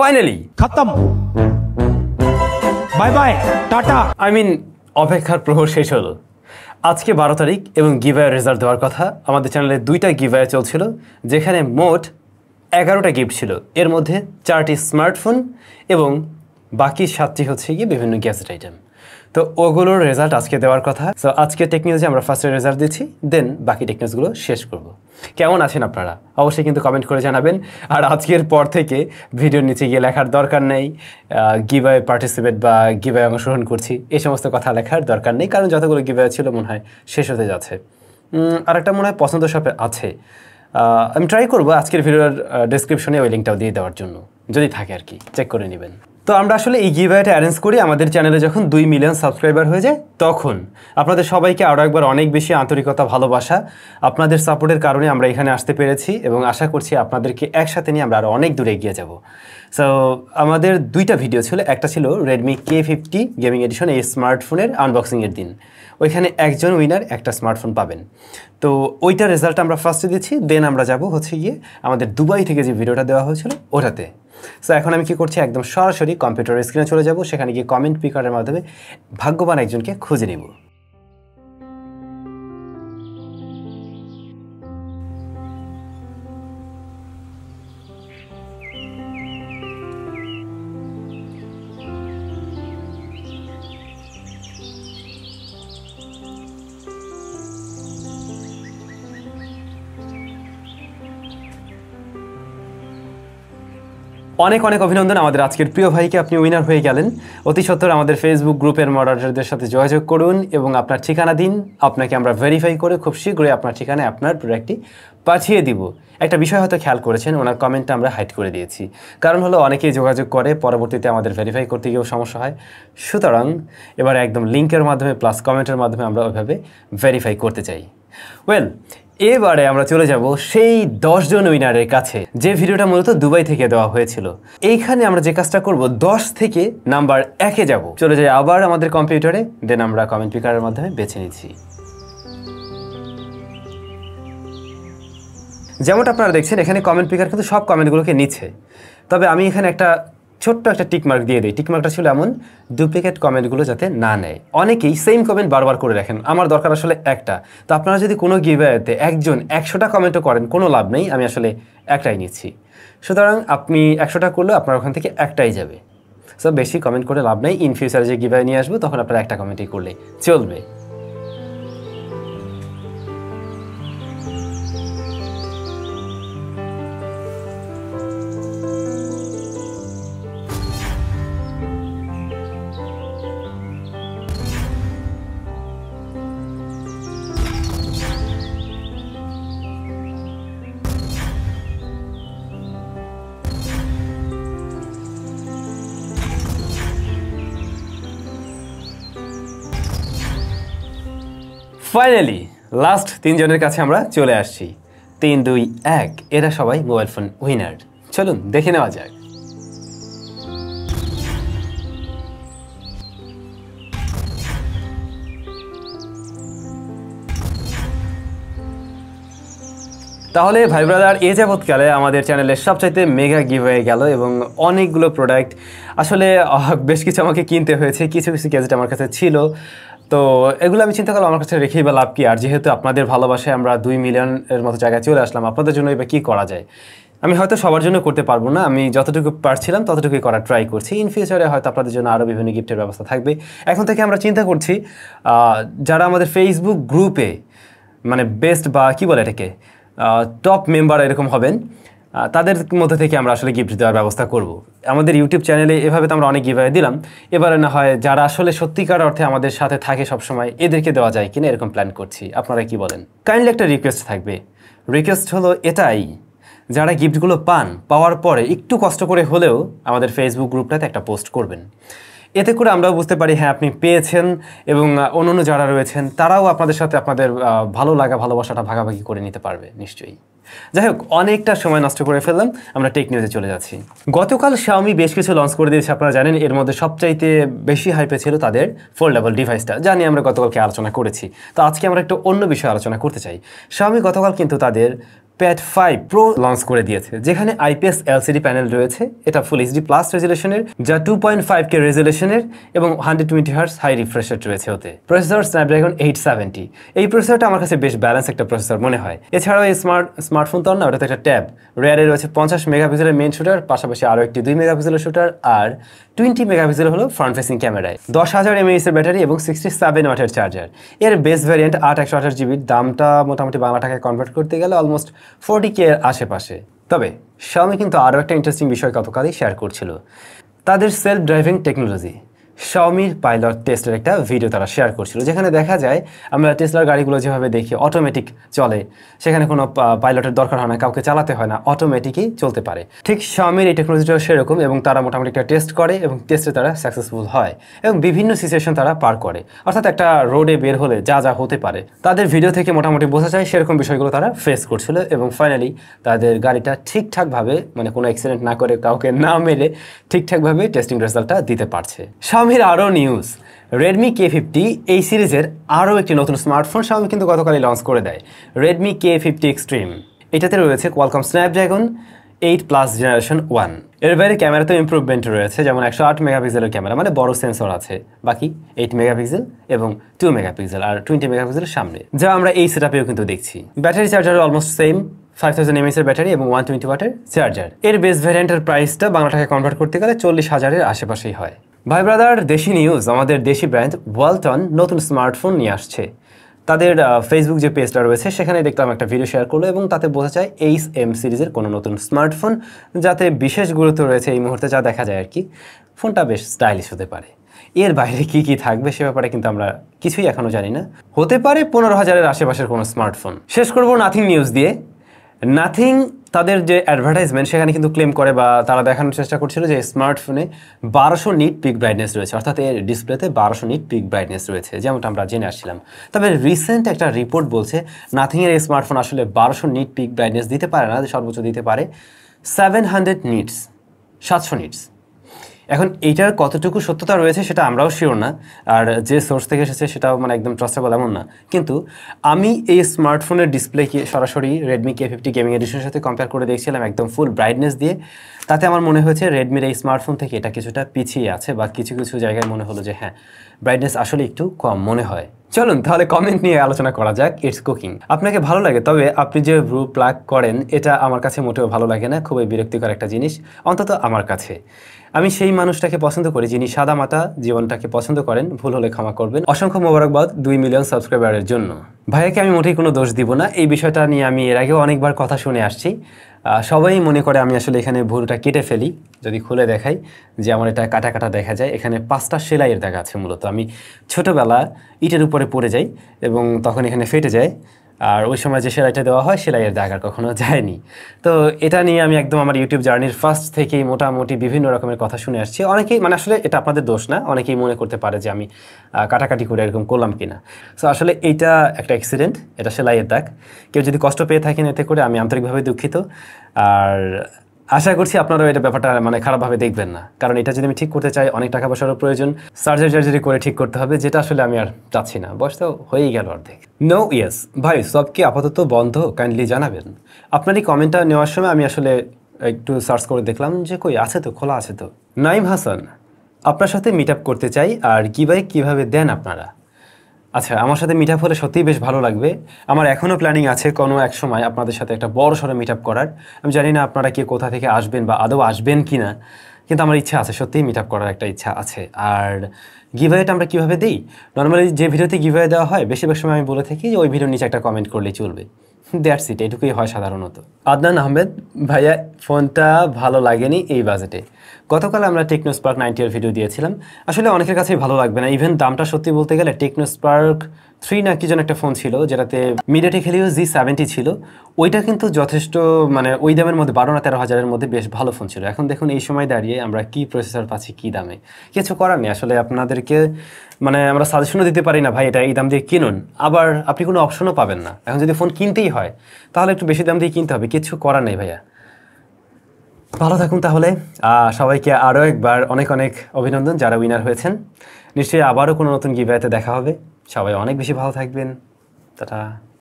Finally খতম, bye bye, tata. অপেক্ষার প্রহর শেষ হলো। আজকে 12 তারিখ এবং গিভঅ্যাওয়ের রেজাল্ট দেওয়ার কথা। আমাদের চ্যানেলে 2টা গিভঅ্যাওয়ে চলছিল, যেখানে মোট 11টা গিফট ছিল। এর মধ্যে 4টি স্মার্টফোন এবং বাকি 7টি হচ্ছে গিয়ে বিভিন্ন গ্যাজেট আইটেম। তো ওগুলোর রেজাল্ট আজকে দেওয়ার কথা। সো আজকে টেকনিউজে আমরা ফার্স্টে রেজাল্ট দিচ্ছি, দেন বাকি টেকনিউজগুলো শেষ করব। কেমন আছেন আপনারা অবশ্যই কিন্তু কমেন্ট করে জানাবেন। আর আজকের পর থেকে ভিডিওর নিচে গিয়ে লেখার দরকার নেই গিভঅ্যাওয়ে পার্টিসিপেট বা গিভঅ্যাওয়ে অংশগ্রহণ করছি, এই সমস্ত কথা লেখার দরকার নেই, কারণ যতগুলো গিভঅ্যাওয়ে ছিল মনে হয় শেষ হতে যাচ্ছে। আর একটা মনে হয় পছন্দ শপে আছে, আমি ট্রাই করবো আজকের ভিডিওর ডেসক্রিপশনে ওই লিঙ্কটাও দিয়ে দেওয়ার জন্য, যদি থাকে আর কি, চেক করে নেবেন। তো আমরা আসলে এই গিভঅ্যাওয়েটা অ্যারেঞ্জ করি আমাদের চ্যানেলে যখন 2 মিলিয়ন সাবস্ক্রাইবার হয়ে যায় তখন। আপনাদের সবাইকে আরও একবার অনেক বেশি আন্তরিকতা, ভালোবাসা। আপনাদের সাপোর্টের কারণে আমরা এখানে আসতে পেরেছি এবং আশা করছি আপনাদেরকে একসাথে নিয়ে আমরা আরও অনেক দূরে এগিয়ে যাব। সো আমাদের 2টা ভিডিও ছিল, একটা ছিল রেডমি K50 গেমিং এডিশন, এই স্মার্টফোনের আনবক্সিংয়ের দিন। ওইখানে একজন উইনার একটা স্মার্টফোন পাবেন। তো ওইটার রেজাল্ট আমরা ফার্স্টে দিচ্ছি, দেন আমরা যাব হচ্ছে গিয়ে আমাদের দুবাই থেকে যে ভিডিওটা দেওয়া হয়েছিল ওটাতে। সো এখন আমি কি করছি, একদম সরাসরি কম্পিউটারের স্ক্রিনে চলে যাব, সেখানে গিয়ে কমেন্ট পিকারের মাধ্যমে ভাগ্যবান একজনকে খুঁজে নিব। অনেক অনেক অভিনন্দন আমাদের আজকের প্রিয় ভাইকে, আপনি উইনার হয়ে গেলেন। অতি সত্বর আমাদের ফেসবুক গ্রুপের মডারেটরদের সাথে যোগাযোগ করুন এবং আপনার ঠিকানা দিন। আপনাকে আমরা ভেরিফাই করে খুব শীঘ্রই আপনার ঠিকানায় আপনার প্রোডাক্টটি পাঠিয়ে দিব। একটা বিষয় হয়তো খেয়াল করেছেন, ওনার কমেন্টটা আমরা হাইড করে দিয়েছি, কারণ হলো অনেকেই যোগাযোগ করে, পরবর্তীতে আমাদের ভেরিফাই করতে গিয়েও সমস্যা হয়। সুতরাং এবার একদম লিঙ্কের মাধ্যমে প্লাস কমেন্টের মাধ্যমে আমরা ওইভাবে ভেরিফাই করতে চাই। ওয়েল, এবারে আমরা চলে যাব সেই 10 জন উইনারের কাছে, যে ভিডিওটা মূলত দুবাই থেকে দেওয়া হয়েছিল। এইখানে আমরা যে কাজটা করব, 10 থেকে নাম্বার 1-এ যাব। চলে যাই আবার আমাদের কম্পিউটারে, দেন আমরা কমেন্ট পিকারের মাধ্যমে বেছে নিচ্ছি। যেমনটা আপনারা দেখছেন এখানে কমেন্ট পিকার কিন্তু সব কমেন্টগুলোকে নিচ্ছে, তবে আমি এখানে একটা ছোট্ট একটা টিকমার্ক দিয়ে দিই। টিকমার্কটা ছিল এমন, ডুপ্লিকেট কমেন্টগুলো যাতে না নেয়। অনেকেই সেম কমেন্ট বারবার করে রাখেন, আমার দরকার আসলে একটা। তো আপনারা যদি কোনো গিভঅ্যাওয়েতে একজন 100টা কমেন্টও করেন, কোনো লাভ নেই, আমি আসলে একটাই নিচ্ছি। সুতরাং আপনি 100টা করলেও আপনার ওখান থেকে একটাই যাবে। সো বেশি কমেন্ট করে লাভ নেই। ইন ফিউচারে যে গিভঅ্যাওয়ে নিয়ে আসবো তখন আপনারা একটা কমেন্টই করলে চলবে। ফাইনালি লাস্ট 3 জনের কাছে আমরা চলে আসছি। 3, 2, 1, এরা সবাই মোবাইল ফোন উইনার। চলুন দেখে নেওয়া যাক। তাহলে ভাই ব্রাদার, এ যাবৎকালে আমাদের চ্যানেলের সবচাইতে মেগা গিভঅ্যাওয়ে গেল এবং অনেকগুলো প্রোডাক্ট, আসলে বেশ কিছু আমাকে কিনতে হয়েছে, কিছু কিছু গ্যাজেট আমার কাছে ছিল। তো এগুলো আমি চিন্তা করলাম আমার কাছে রেখেই বা লাভ কি। আর যেহেতু আপনাদের ভালোবাসায় আমরা 2 মিলিয়নের মতো জায়গায় চলে আসলাম, আপনাদের জন্য এবার কী করা যায়। আমি হয়তো সবার জন্য করতে পারবো না, আমি যতটুকু পারছিলাম ততটুকুই করার ট্রাই করছি। ইন ফিউচারে হয়তো আপনাদের জন্য আরও বিভিন্ন গিফটের ব্যবস্থা থাকবে। এখন থেকে আমরা চিন্তা করছি যারা আমাদের ফেসবুক গ্রুপে মানে বেস্ট বা কী বলে এটাকে টপ মেম্বার এরকম হবেন, তাদের মধ্যে থেকে আমরা আসলে গিফট দেওয়ার ব্যবস্থা করব। আমাদের ইউটিউব চ্যানেলে এভাবে তো আমরা অনেক গিভঅ্যাওয়ে দিলাম, এবারে না হয় যারা আসলে সত্যিকার অর্থে আমাদের সাথে থাকে সবসময়, এদেরকে দেওয়া যায় কিনা এরকম প্ল্যান করছি। আপনারা কি বলেন? কাইন্ডলি একটা রিকোয়েস্ট থাকবে। রিকোয়েস্ট হলো এটাই, যারা গিফটগুলো পাওয়ার পরে একটু কষ্ট করে হলেও আমাদের ফেসবুক গ্রুপটাতে একটা পোস্ট করবেন। এতে করে আমরাও বুঝতে পারি হ্যাঁ আপনি পেয়েছেন, এবং অন্যান্য যারা রয়েছেন তারাও আপনাদের সাথে আপনাদের ভালো লাগা ভালোবাসাটা ভাগাভাগি করে নিতে পারবে নিশ্চয়ই। যাই হোক, অনেকটা সময় নষ্ট করে ফেললাম, আমরা টেক নিউজে চলে যাচ্ছি। গতকাল Xiaomi বেশ কিছু লঞ্চ করে দিয়েছে, আপনারা জানেন। এর মধ্যে সবচাইতে বেশি হাইপে ছিল তাদের ফোল্ডেবল ডিভাইসটা, যা নিয়ে আমরা গতকালকে আলোচনা করেছি। তো আজকে আমরা একটু অন্য বিষয়ে আলোচনা করতে চাই। Xiaomi গতকাল কিন্তু তাদের প্যাড 5 প্রো লঞ্চ করে দিয়েছে, যেখানে আইপিএস এলসিডি প্যানেল রয়েছে। এটা ফুল এইচডি প্লাস রেজুলেশনের, যা 2.5K রেজুলেশনের এবং 120 হার্টজ হাই রিফ্রেশ রেট রয়েছে ওতে। Processor Snapdragon 870। এই প্রসেসরটা আমার কাছে বেশ ব্যালেন্স একটা প্রসেসর মনে হয়। এছাড়াও এই স্মার্টফোন তো না, ওটাতে একটা ট্যাব। রেয়ারে রয়েছে 50 মেগাপিক্সেলের মেইন শুটার, পাশাপাশি আরও একটি 2 মেগাপিক্সেলের শুটার, আর 20 মেগাপিক্সেল হলো ফ্রন্ট ফেসিং ক্যামেরায়। 10,000 mAh এর ব্যাটারি এবং 67 ওয়াটের চার্জার। এর বেস ভ্যারিয়েন্ট 8/128GB, দামটা মোটামুটি বাংলা টাকায় কনভার্ট করতে গেলে অলমোস্ট 40K এর আশেপাশে। তবে Xiaomi কিন্তু আরও একটা ইন্টারেস্টিং বিষয় গতকালই শেয়ার করছিল, তাদের সেলফ ড্রাইভিং টেকনোলজি। Xiaomiর পাইলট টেস্টের একটা ভিডিও তারা শেয়ার করছিল, যেখানে দেখা যায় আমরা টেসলার গাড়িগুলো যেভাবে দেখি অটোমেটিক চলে, সেখানে কোনো পাইলটের দরকার হয় না, কাউকে চালাতে হয় না, অটোমেটিকই চলতে পারে। ঠিক Xiaomiর এই টেকনোলজিটাও সেরকম, এবং তারা মোটামুটি একটা টেস্ট করে এবং টেস্টে তারা সাকসেসফুল হয় এবং বিভিন্ন সিচুয়েশন তারা পার করে। অর্থাৎ একটা রোডে বের হলে যা যা হতে পারে তাদের ভিডিও থেকে মোটামুটি বোঝা যায়, সেরকম বিষয়গুলো তারা ফেস করছিল এবং ফাইনালি তাদের গাড়িটা ঠিকঠাকভাবে, মানে কোনো অ্যাক্সিডেন্ট না করে, কাউকে না মেরে ঠিকঠাকভাবে টেস্টিং রেজাল্টটা দিতে পারছে। Xiaomiর আরও নিউজ, Redmi K50 এই সিরিজের আরও একটি নতুন স্মার্টফোন Xiaomi কিন্তু গতকালই লঞ্চ করে দেয়, Redmi K50 Extreme। এটাতে রয়েছে Qualcomm Snapdragon 8+ Generation 1। এর বাইরে ক্যামেরাতেও ইমপ্রুভমেন্ট রয়েছে, যেমন 108 মেগাপিক্সেলের ক্যামেরা, মানে বড় সেন্সর আছে, বাকি 8 মেগাপিক্সেল এবং 2 মেগাপিক্সেল আর 20 মেগাপিক্সেলের সামনে, যা আমরা এই সেটআপেও কিন্তু দেখছি। Battery charger almost same, 5000 mAh এর ব্যাটারি এবং 120 ওয়াটের চার্জার। এর বেস ভ্যারিয়েন্টের প্রাইসটা বাংলা টাকায় কনভার্ট করতে গেলে 40,000-এর আশেপাশেই হয়। ভাই ব্রাদার, দেশি নিউজ, আমাদের দেশি ব্র্যান্ড ওয়ালটন নতুন স্মার্টফোন নিয়ে আসছে। তাদের ফেসবুক যে পেজটা রয়েছে সেখানে দেখলাম একটা ভিডিও শেয়ার করলো এবং তাতে বোঝা যায় HM সিরিজের কোনো নতুন স্মার্টফোন, যাতে বিশেষ গুরুত্ব রয়েছে এই মুহূর্তে, যা দেখা যায় আর কি, ফোনটা বেশ স্টাইলিশ হতে পারে। এর বাইরে কি কি থাকবে সে ব্যাপারে কিন্তু আমরা কিছুই এখনও জানি না। হতে পারে 15,000-এর আশেপাশের কোনো স্মার্টফোন। শেষ করবো নাথিং নিউজ দিয়ে। নাথিং তাদের যে অ্যাডভার্টাইজমেন্ট সেখানে কিন্তু ক্লেম করে, বা তারা দেখানোর চেষ্টা করছিল যে স্মার্টফোনে 1200 নিট পিক ব্রাইটনেস রয়েছে, অর্থাৎ এর ডিসপ্লেতে 1200 নিট পিক ব্রাইটনেস রয়েছে, যেমনটা আমরা জেনে আসছিলাম। তবে রিসেন্ট একটা রিপোর্ট বলছে নাথিংয়ের এই স্মার্টফোন আসলে 1200 নিট পিক ব্রাইটনেস দিতে পারে না, সর্বোচ্চ দিতে পারে 700 নিটস, 700 নিটস। এখন এইটার কতটুকু সত্যতা রয়েছে সেটা আমরাও শিওর না, আর যে সোর্স থেকে এসেছে সেটাও মানে একদম ট্রাস্টেবল এমন না। কিন্তু আমি এই স্মার্টফোনের ডিসপ্লেকে সরাসরি Redmi K50 গেমিং এডিশনের সাথে কম্পেয়ার করে দেখছিলাম একদম ফুল ব্রাইটনেস দিয়ে। তাতে আমার মনে হয়েছে রেডমির এই স্মার্টফোন থেকে এটা কিছুটা পিছিয়ে আছে, বা কিছু কিছু জায়গায় মনে হলো যে হ্যাঁ, ব্রাইটনেস আসলে একটু কম মনে হয়। চলুন তাহলে কমেন্ট নিয়ে আলোচনা করা যাক। ইটস কুকিং আপনাকে ভালো লাগে, তবে আপনি যে ব্লু প্লাগ করেন এটা আমার কাছে মোটেও ভালো লাগে না, খুবই বিরক্তিকর একটা জিনিস, অন্তত আমার কাছে। আমি সেই মানুষটাকে পছন্দ করি যিনি সাদা মাটা জীবনটাকে পছন্দ করেন। ভুল হলে ক্ষমা করবেন। অসংখ্য মোবারকবাদ 2 মিলিয়ন সাবস্ক্রাইবারের জন্য। ভাইয়াকে আমি মোটেই কোনো দোষ দিব না, এই বিষয়টা নিয়ে আমি এর আগেও অনেকবার কথা শুনে আসছি। সবাই মনে করে আমি আসলে এখানে ভুলটা কেটে ফেলি। যদি খুলে দেখাই যে আমার এটা কাটা কাটা দেখা যায়, এখানে 5টা সেলাইয়ের দাগ আছে। মূলত আমি ছোটোবেলা ইটের উপরে পড়ে যাই এবং তখন এখানে ফেটে যায়, আর ওই সময় যে সেলাইটা দেওয়া হয় সেলাইয়ের দাগ আর কখনো যায়নি। তো এটা নিয়ে আমি একদম আমার ইউটিউব জার্নির ফার্স্ট থেকেই মোটামুটি বিভিন্ন রকমের কথা শুনে আসছি। অনেকেই মানে আসলে এটা আপনাদের দোষ না, অনেকেই মনে করতে পারে যে আমি কাটাকাটি করে এরকম করলাম কিনা। সো আসলে এইটা একটা অ্যাক্সিডেন্ট, এটা সেলাইয়ের দাগ। কেউ যদি কষ্ট পেয়ে থাকেন এতে করে, আমি আন্তরিকভাবে দুঃখিত। আর আশা করছি আপনারাও এটা ব্যাপারটা মানে খারাপভাবে দেখবেন না, কারণ এটা যদি আমি ঠিক করতে চাই অনেক টাকা পয়সারও প্রয়োজন, সার্জারি করে ঠিক করতে হবে, যেটা আসলে আমি আর চাচ্ছি না। বয়স তো হয়েই গেল অর্ধেক। নো ইয়েস ভাই, সব কি আপাতত বন্ধ? কাইন্ডলি জানাবেন। আপনার এই কমেন্টটা নেওয়ার সময় আমি আসলে একটু সার্চ করে দেখলাম যে কই আছে তো, খোলা আছে তো। নাইম হাসান, আপনার সাথে মিট আপ করতে চাই, আর কীভাবে দেন আপনারা? আচ্ছা, আমার সাথে মিট আপ হলে সত্যিই বেশ ভালো লাগবে। আমার এখনও প্ল্যানিং আছে কোনো এক সময় আপনাদের সাথে একটা বড় সড়ো মিট আপ করার। আমি জানি না আপনারা কে কোথা থেকে আসবেন বা আদৌ আসবেন কি না, কিন্তু আমার ইচ্ছা আছে, সত্যিই মিট আপ করার একটা ইচ্ছা আছে। আর গিভওয়েটা আমরা কীভাবে দিই? নর্মালি যে ভিডিওতে গিভওয়ে দেওয়া হয় বেশিরভাগ সময় আমি বলে থাকি যে ওই ভিডিওর নিচে একটা কমেন্ট করলেই চলবে। দ্যাটস ইট, এটুকুই হয় সাধারণত। আদনান আহমেদ, ভাইয়া ফোনটা ভালো লাগেনি এই বাজেটে। গতকাল আমরা টেকনো স্পার্ক 90 এর ভিডিও দিয়েছিলাম। আসলে অনেকের কাছেই ভালো লাগবে না, ইভেন দামটা সত্যি বলতে গেলে টেকনো স্পার্ক 3 না কি যেন একটা ফোন ছিল, যেটাতে মিডিয়াটেক হেলিও G70 ছিল। ওইটা কিন্তু যথেষ্ট মানে ওই দামের মধ্যে 12 না 13 হাজারের মধ্যে বেশ ভালো ফোন ছিল। এখন দেখুন এই সময় দাঁড়িয়ে আমরা কি প্রসেসর পাচ্ছি কি দামে, কিছু করার নেই আসলে। আপনাদেরকে মানে আমরা সাজেশনও দিতে পারি না ভাই এটা এই দাম দিয়ে কিনুন, আবার আপনি কোনো অপশনও পাবেন না। এখন যদি ফোন কিনতেই হয় তাহলে একটু বেশি দাম দিয়ে কিনতে হবে, কিছু করার নেই ভাইয়া। ভালো থাকুন তাহলে। সবাইকে আরও একবার অনেক অনেক অভিনন্দন যারা উইনার হয়েছেন। নিশ্চয়ই আবারও কোনো নতুন গিভওয়েতে দেখা হবে। সবাই অনেক বেশি ভালো থাকবেন। টাটা।